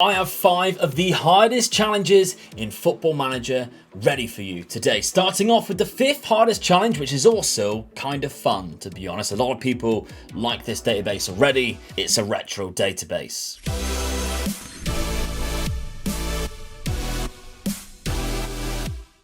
I have 5 of the hardest challenges in Football Manager ready for you today. Starting off with the 5th hardest challenge, which is also kind of fun, to be honest. A lot of people like this database already. It's a retro database.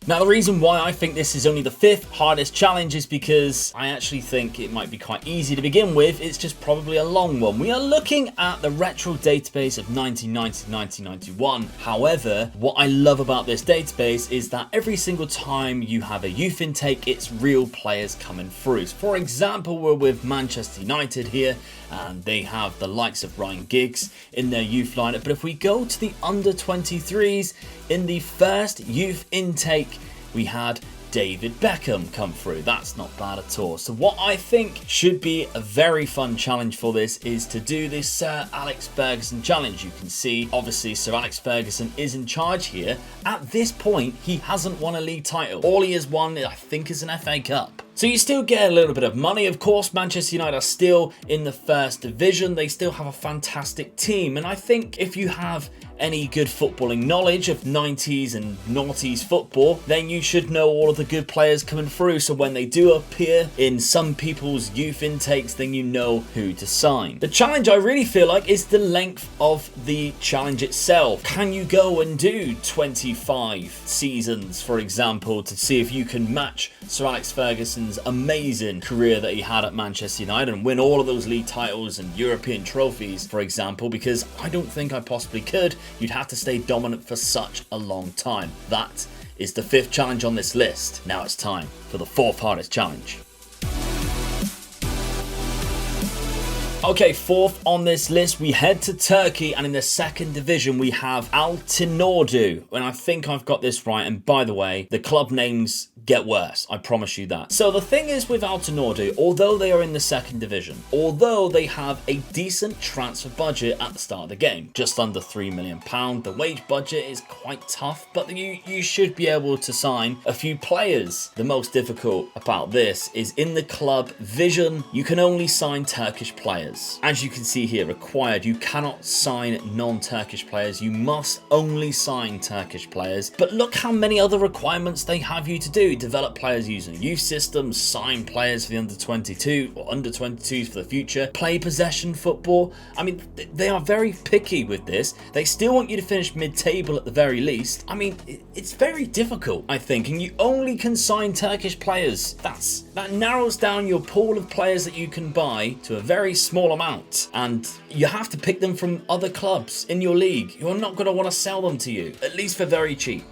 Now, the reason why I think this is only the 5th hardest challenge is because I actually think it might be quite easy to begin with. It's just probably a long one. We are looking at the retro database of 1990-1991. However, what I love about this database is that every single time you have a youth intake, it's real players coming through. So for example, we're with Manchester United here, and they have the likes of Ryan Giggs in their youth lineup. But if we go to the under-23s, in the first youth intake, we had David Beckham come through. That's not bad at all. So what I think should be a very fun challenge for this is to do this Sir Alex Ferguson challenge. You can see, obviously, Sir Alex Ferguson is in charge here. At this point, he hasn't won a league title. All he has won, I think, is an FA Cup. So you still get a little bit of money. Of course, Manchester United are still in the first division. They still have a fantastic team. And I think if you have any good footballing knowledge of 90s and noughties football, then you should know all of the good players coming through. So when they do appear in some people's youth intakes, then you know who to sign. The challenge, I really feel like, is the length of the challenge itself. Can you go and do 25 seasons, for example, to see if you can match Sir Alex Ferguson's amazing career that he had at Manchester United and win all of those league titles and European trophies, for example? Because I don't think I possibly could. You'd have to stay dominant for such a long time. That is the 5th challenge on this list. Now it's time for the 4th hardest challenge. Okay, 4th on this list, we head to Turkey, and in the 2nd division we have Altin Ordu. And I think I've got this right, and by the way, the club names get worse, I promise you that. So the thing is with Altin Ordu, although they are in the 2nd division, although they have a decent transfer budget at the start of the game, just under £3 million, the wage budget is quite tough, but you should be able to sign a few players. The most difficult about this is in the club vision, you can only sign Turkish players. As you can see here, required, you cannot sign non-Turkish players. You must only sign Turkish players. But look how many other requirements they have you to do. Develop players using youth systems, sign players for the under-22 or under-22s for the future, play possession football. I mean, they are very picky with this. They still want you to finish mid-table at the very least. I mean, it's very difficult, I think, and you only can sign Turkish players. That narrows down your pool of players that you can buy to a very small amount, and you have to pick them from other clubs in your league. You're not going to want to sell them to you, at least for very cheap.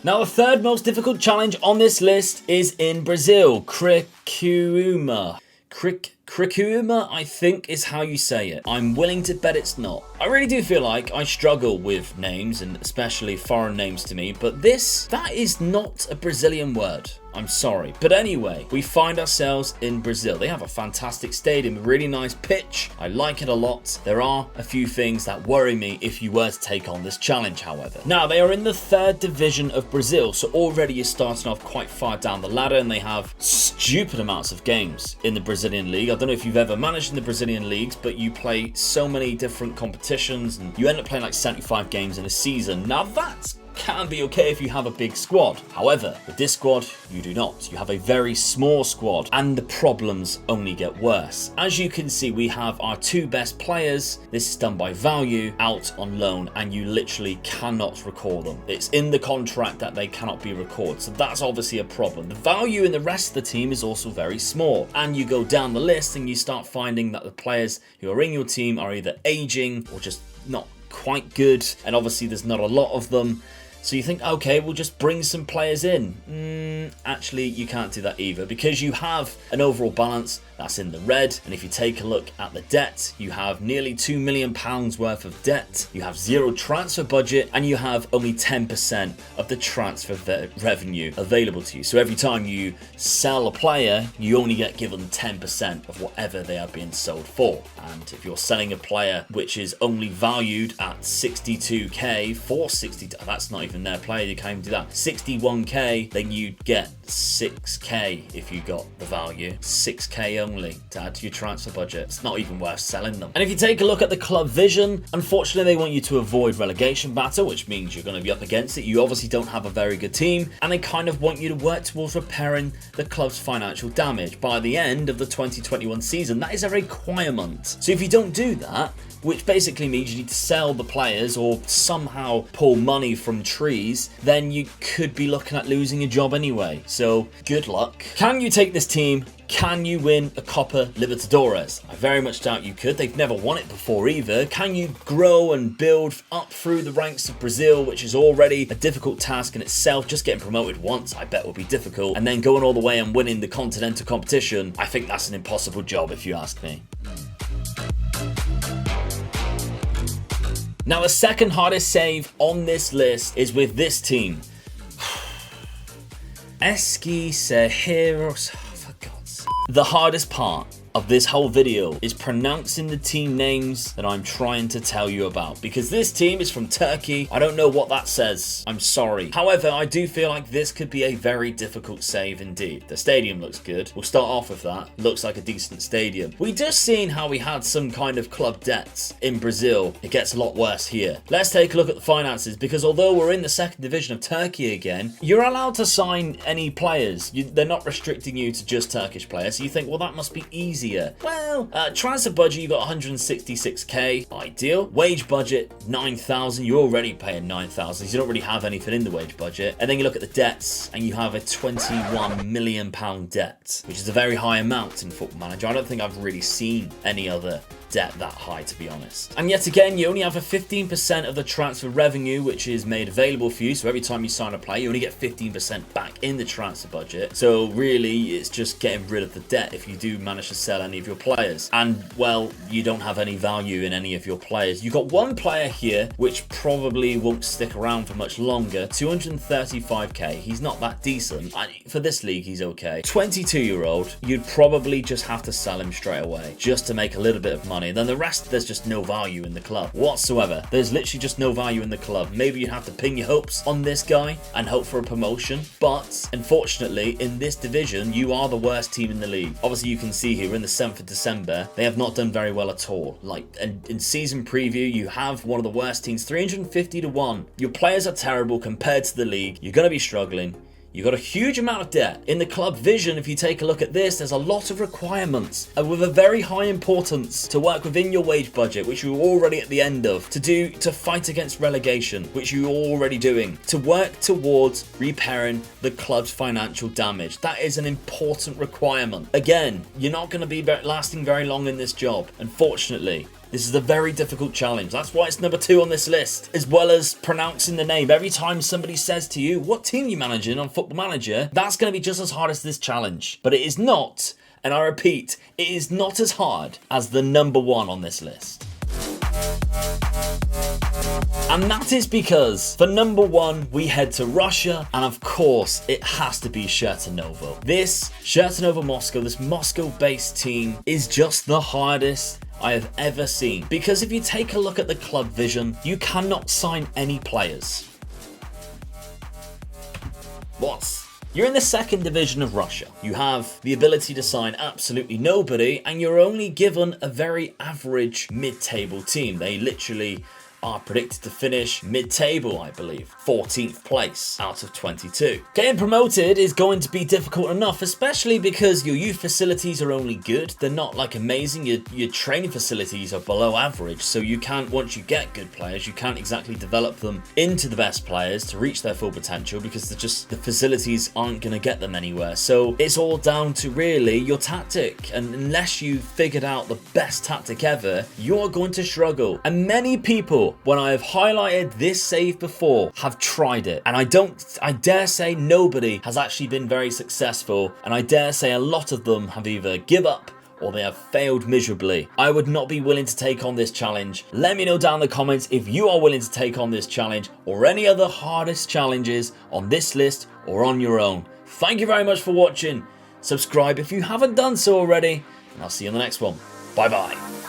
Now, the 3rd most difficult challenge on this list is in Brazil, Cricuma. Cricuma, I think, is how you say it. I'm willing to bet it's not. I really do feel like I struggle with names, and especially foreign names to me, but that is not a Brazilian word. I'm sorry. But anyway, we find ourselves in Brazil. They have a fantastic stadium, a really nice pitch. I like it a lot. There are a few things that worry me if you were to take on this challenge, however. Now, they are in the 3rd division of Brazil, so already you're starting off quite far down the ladder, and they have stupid amounts of games in the Brazilian league. I don't know if you've ever managed in the Brazilian leagues, but you play so many different competitions, and you end up playing like 75 games in a season. Now, that's can be okay if you have a big squad. However, with this squad, you do not. You have a very small squad, and the problems only get worse. As you can see, we have our 2 best players. This is done by value, out on loan, and you literally cannot recall them. It's in the contract that they cannot be recalled, so that's obviously a problem. The value in the rest of the team is also very small, and you go down the list and you start finding that the players who are in your team are either aging or just not quite good, and obviously there's not a lot of them. So you think, okay, we'll just bring some players in. Actually, you can't do that either, because you have an overall balance that's in the red. And if you take a look at the debt, you have nearly £2 million worth of debt. You have 0 transfer budget, and you have only 10% of the transfer revenue available to you. So every time you sell a player, you only get given 10% of whatever they are being sold for. And if you're selling a player which is only valued at 62k for 60, that's not even even their player. You can't even do that. 61k, then you'd get 6k if you got the value. 6k only to add to your transfer budget. It's not even worth selling them. And if you take a look at the club vision, unfortunately they want you to avoid relegation battle, which means you're going to be up against it. You obviously don't have a very good team, and they kind of want you to work towards repairing the club's financial damage by the end of the 2021 season. That is a requirement. So if you don't do that, which basically means you need to sell the players or somehow pull money from trees, then you could be looking at losing your job anyway. So good luck. Can you take this team? Can you win a Copa Libertadores? I very much doubt you could. They've never won it before either. Can you grow and build up through the ranks of Brazil, which is already a difficult task in itself? Just getting promoted once, I bet, will be difficult. And then going all the way and winning the continental competition, I think that's an impossible job if you ask me. Now, the second hardest save on this list is with this team. Eskisehir. For God's sake. The hardest part of this whole video is pronouncing the team names that I'm trying to tell you about, because this team is from Turkey. I don't know what that says. I'm sorry. However, I do feel like this could be a very difficult save indeed. The stadium looks good. We'll start off with that. Looks like a decent stadium. We just seen how we had some kind of club debts in Brazil. It gets a lot worse here. Let's take a look at the finances, because although we're in the second division of Turkey again, you're allowed to sign any players. They're not restricting you to just Turkish players. So you think, well, that must be easy. Well, transfer budget, you got 166k, ideal. Wage budget, 9,000. You're already paying 9,000. You don't really have anything in the wage budget. And then you look at the debts, and you have a 21 million pound debt, which is a very high amount in Football Manager. I don't think I've really seen any other debt that high, to be honest. And yet again, you only have a 15% of the transfer revenue which is made available for you. So every time you sign a player, you only get 15% back in the transfer budget. So really, it's just getting rid of the debt if you do manage to sell any of your players. And well, you don't have any value in any of your players. You've got one player here which probably won't stick around for much longer. 235k. He's not that decent. For this league, he's okay. 22-year-old, you'd probably just have to sell him straight away just to make a little bit of money. Then the rest, there's just no value in the club whatsoever. There's literally just no value in the club. Maybe you have to pin your hopes on this guy and hope for a promotion, but unfortunately in this division you are the worst team in the league. Obviously you can see here in the 7th of December they have not done very well at all. Like in season preview, you have one of the worst teams, 350 to 1. Your players are terrible compared to the league. You're going to be struggling. You've got a huge amount of debt. In the club vision, if you take a look at this, there's a lot of requirements with a very high importance to work within your wage budget, which you're already at the end of, to fight against relegation, which you're already doing, to work towards repairing the club's financial damage. That is an important requirement. Again, you're not going to be lasting very long in this job, unfortunately. This is a very difficult challenge. That's why it's number 2 on this list, as well as pronouncing the name. Every time somebody says to you, what team are you managing on Football Manager? That's going to be just as hard as this challenge. But it is not, and I repeat, it is not as hard as the number 1 on this list. And that is because for number 1, we head to Russia, and of course, it has to be Chernovo. This Chernovo Moscow, this Moscow-based team, is just the hardest I have ever seen. Because if you take a look at the club vision, you cannot sign any players. What? You're in the second division of Russia. You have the ability to sign absolutely nobody, and you're only given a very average mid-table team. They literally are predicted to finish mid-table, I believe. 14th place out of 22. Getting promoted is going to be difficult enough, especially because your youth facilities are only good. They're not like amazing. Your training facilities are below average, so you can't, once you get good players, you can't exactly develop them into the best players to reach their full potential, because the facilities aren't going to get them anywhere. So it's all down to really your tactic, and unless you figured out the best tactic ever, you're going to struggle. And many people, when I have highlighted this save before, have tried it, and I dare say nobody has actually been very successful, and I dare say a lot of them have either give up or they have failed miserably. I would not be willing to take on this challenge. Let me know down in the comments if you are willing to take on this challenge or any other hardest challenges on this list or on your own. Thank you very much for watching. Subscribe if you haven't done so already, and I'll see you on the next one. Bye bye.